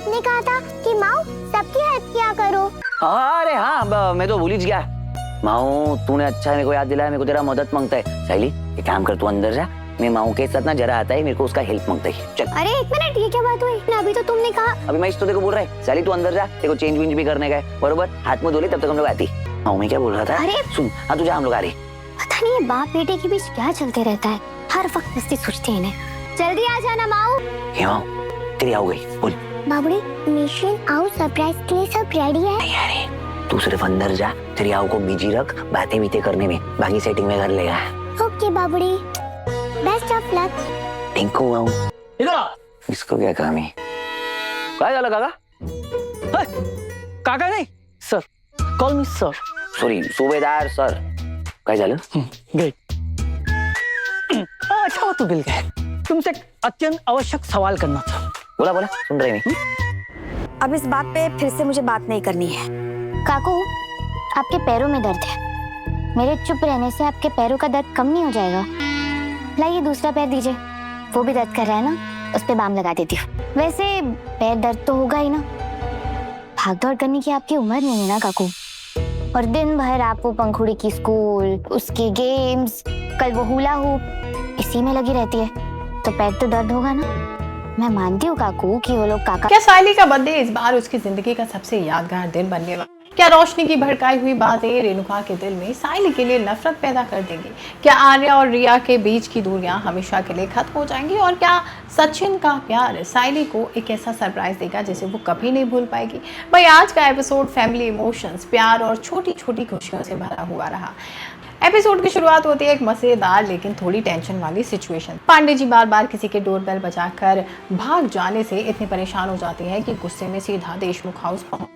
आपने कहा था कि माओ सबकी हेल्प किया करो। अरे हाँ, मैं तो भूल ही गया। माओ तूने अच्छा मेरे को याद दिलाया, मेरे को तेरा मदद मांगता है। साइली एक काम कर, तू अंदर जा, मैं माओ के साथ ना जरा आता है, मेरे को उसका हेल्प मांगता है। चल। अरे एक मिनट, ये क्या बात हुई? अभी तो तुमने कहा। अभी मैं इस तो देखो बोल रहा है, साइली तू अंदर जा, तेरे को चेंज वेंज भी करने का है, बरोबर? हाथ में धो ले, तब तक हम लोग आती। माओ मैं क्या बोल रहा था? अरे सुन, हाँ तुझे हम लोग आ रहे। पता नहीं ये बाप बेटे के बीच क्या चलते रहता है, हर वक्त मस्ती सोचते हैं इन्हें। जल्दी आ जाना माओ। हे माओ तेरी आ गई, बोल। बाबूड़ी मिशन आओ सरप्राइज के लिए सब रेडी है। नहीं अरे तू सिर्फ अंदर जा, तेरी आओ को बिजी रख बातें बीते करने में, बाकी सेटिंग में कर लेगा। ओके बाबूड़ी, बेस्ट ऑफ लक। टिंकू आओ इधर। इसको क्या काम है? काय झालं काका? काका नहीं sir, call me sir. Sorry सुबेदार सर। काय झालं? ग्रेट। अच्छा हो तो मिल गए, तुमसे एक अत्यंत आवश्यक सवाल करना था। बोला बोला, सुन रहे मैं। अब इस बात पे फिर से मुझे बात नहीं करनी है। काकू आपके पैरों में दर्द है, मेरे चुप रहने से आपके पैरों का दर्द कम नहीं हो जाएगा? लाइए दूसरा पैर दीजिए, वो भी दर्द कर रहा है ना, उस पे बाम लगा देती हूँ। वैसे पैर दर्द तो होगा ही ना, भाग दौड़ करने की आपकी उम्र नहीं है ना काकू। और दिन भर आपको पंखुड़ी की स्कूल, उसके गेम्स, कल वो हुला हूप, इसी में लगी रहती है, तो पैर तो दर्द होगा ना। मैं मानती हूँ काकू कि वो लोग काका। क्या साइली का बर्थडे इस बार उसकी जिंदगी का सबसे यादगार दिन बनने वाला? क्या रोशनी की भड़काई हुई बातें रेणुका के दिल में साइली के लिए नफरत पैदा कर देंगी? क्या आर्या और रिया के बीच की दूरियां हमेशा के लिए खत्म हो जाएंगी? और क्या सचिन का प्यार साइली को एक ऐसा सरप्राइज देगा जिसे वो कभी नहीं भूल पाएगी? भाई आज का एपिसोड फैमिली इमोशंस, प्यार और छोटी छोटी खुशियों से भरा हुआ रहा। एपिसोड की शुरुआत होती है एक मजेदार लेकिन थोड़ी टेंशन वाली सिचुएशन। पांडे जी बार बार किसी के डोरबेल बजाकर भाग जाने से इतने परेशान हो जाते हैं कि गुस्से में सीधा देशमुख हाउस पहुंच।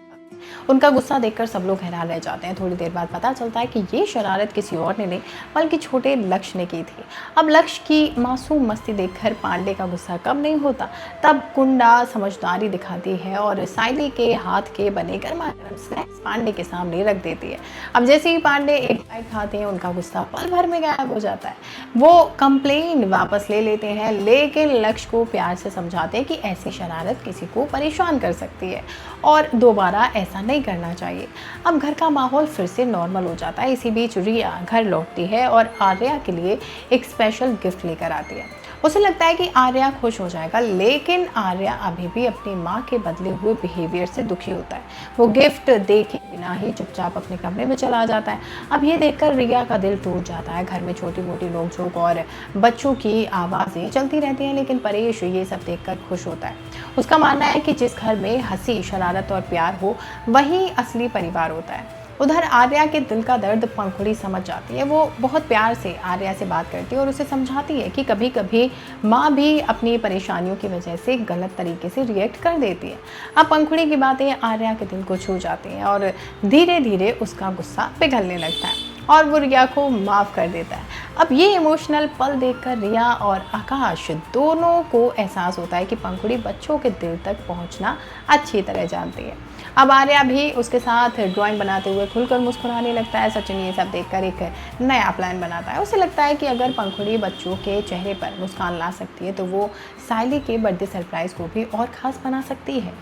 उनका गुस्सा देखकर सब लोग हैरान रह जाते हैं। थोड़ी देर बाद पता चलता है कि ये शरारत किसी और ने नहीं बल्कि छोटे लक्ष्य ने की थी। अब लक्ष्य की मासूम मस्ती देखकर पांडे का गुस्सा कम नहीं होता। तब कुंडा समझदारी दिखाती है और साइली के हाथ के बने गर्मा-गर्म स्नैक्स पांडे के सामने रख देती है। अब जैसे ही पांडे एक बाइट खाते हैं, उनका गुस्सा पल भर में गायब हो जाता है। वो कंप्लेन वापस ले लेते हैं, लेकिन लक्ष्य को प्यार से समझाते हैं कि ऐसी शरारत किसी को परेशान कर सकती है और दोबारा ऐसा नहीं करना चाहिए। अब घर का माहौल फिर से नॉर्मल हो जाता है। इसी बीच रिया घर लौटती है और आर्या के लिए एक स्पेशल गिफ्ट लेकर आती है। उसे लगता है कि आर्या खुश हो जाएगा, लेकिन आर्या अभी भी अपनी माँ के बदले हुए बिहेवियर से दुखी होता है। वो गिफ्ट देखे बिना ही चुपचाप अपने कमरे में चला जाता है। अब ये देखकर रिया का दिल टूट जाता है। घर में छोटी मोटी नोक-झोंक और बच्चों की आवाज़ें चलती रहती हैं, लेकिन परेश ये सब देखकर खुश होता है। उसका मानना है कि जिस घर में हंसी, शरारत और प्यार हो, वही असली परिवार होता है। उधर आर्या के दिल का दर्द पंखुड़ी समझ जाती है। वो बहुत प्यार से आर्या से बात करती है और उसे समझाती है कि कभी कभी माँ भी अपनी परेशानियों की वजह से गलत तरीके से रिएक्ट कर देती है। अब पंखुड़ी की बातें आर्या के दिल को छू जाती हैं और धीरे धीरे उसका गुस्सा पिघलने लगता है और वो रिया को माफ़ कर देता है। अब ये इमोशनल पल देखकर रिया और आकाश दोनों को एहसास होता है कि पंखुड़ी बच्चों के दिल तक पहुंचना अच्छी तरह जानती है। अब आर्या भी उसके साथ ड्राइंग बनाते हुए खुलकर मुस्कुराने लगता है। सचिन ये सब देखकर एक नया प्लान बनाता है। उसे लगता है कि अगर पंखुड़ी बच्चों के चेहरे पर मुस्कान ला सकती है तो वो साइली के बर्थडे सरप्राइज को भी और ख़ास बना सकती है।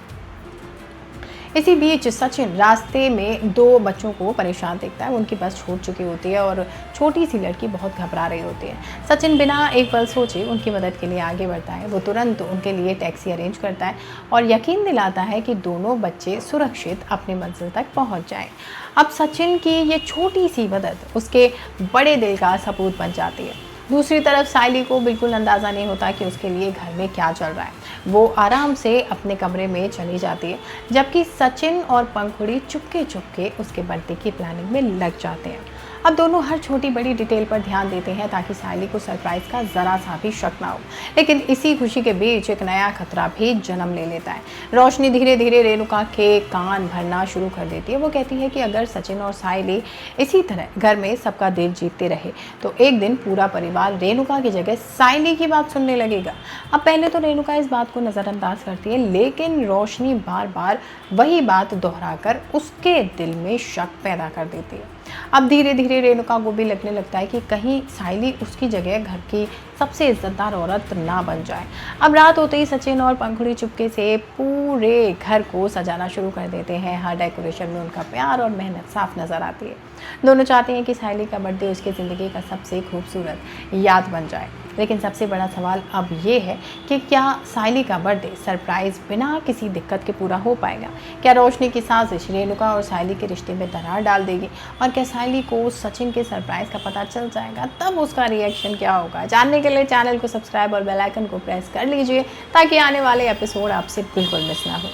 इसी बीच सचिन रास्ते में दो बच्चों को परेशान देखता है। उनकी बस छूट चुकी होती है और छोटी सी लड़की बहुत घबरा रही होती है। सचिन बिना एक पल सोचे उनकी मदद के लिए आगे बढ़ता है। वो तुरंत उनके लिए टैक्सी अरेंज करता है और यकीन दिलाता है कि दोनों बच्चे सुरक्षित अपनी मंजिल तक पहुंच जाएं। अब सचिन की ये छोटी सी मदद उसके बड़े दिल का सबूत बन जाती है। दूसरी तरफ साइली को बिल्कुल अंदाज़ा नहीं होता कि उसके लिए घर में क्या चल रहा है। वो आराम से अपने कमरे में चली जाती है, जबकि सचिन और पंखुड़ी चुपके चुपके उसके बर्थडे की प्लानिंग में लग जाते हैं। अब दोनों हर छोटी बड़ी डिटेल पर ध्यान देते हैं ताकि साइली को सरप्राइज का ज़रा सा भी शक ना हो। लेकिन इसी खुशी के बीच एक नया खतरा भी जन्म ले लेता है। रोशनी धीरे धीरे रेणुका के कान भरना शुरू कर देती है। वो कहती है कि अगर सचिन और साइली इसी तरह घर में सबका दिल जीतते रहे तो एक दिन पूरा परिवार रेणुका की जगह साइली की बात सुनने लगेगा। अब पहले तो रेणुका इस बात को नज़रअंदाज करती है, लेकिन रोशनी बार बार वही बात दोहराकर उसके दिल में शक पैदा कर देती है। अब धीरे धीरे रेणुका को भी लगने लगता है कि कहीं साइली उसकी जगह घर की सबसे इज्जतदार औरत ना बन जाए। अब रात होते ही सचिन और पंखुड़ी चुपके से पूरे घर को सजाना शुरू कर देते हैं। हर डेकोरेशन में उनका प्यार और मेहनत साफ नजर आती है। दोनों चाहते हैं कि साइली का बर्थडे उसकी ज़िंदगी का सबसे खूबसूरत याद बन जाए। लेकिन सबसे बड़ा सवाल अब ये है कि क्या साइली का बर्थडे सरप्राइज बिना किसी दिक्कत के पूरा हो पाएगा? क्या रोशनी की साजिश रेणुका और साइली के रिश्ते में दरार डाल देगी? और क्या साइली को सचिन के सरप्राइज का पता चल जाएगा? तब उसका रिएक्शन क्या होगा? जानने के लिए चैनल को सब्सक्राइब और बेल आइकन को प्रेस कर लीजिए ताकि आने वाले एपिसोड आपसे बिल्कुल मिस ना हो।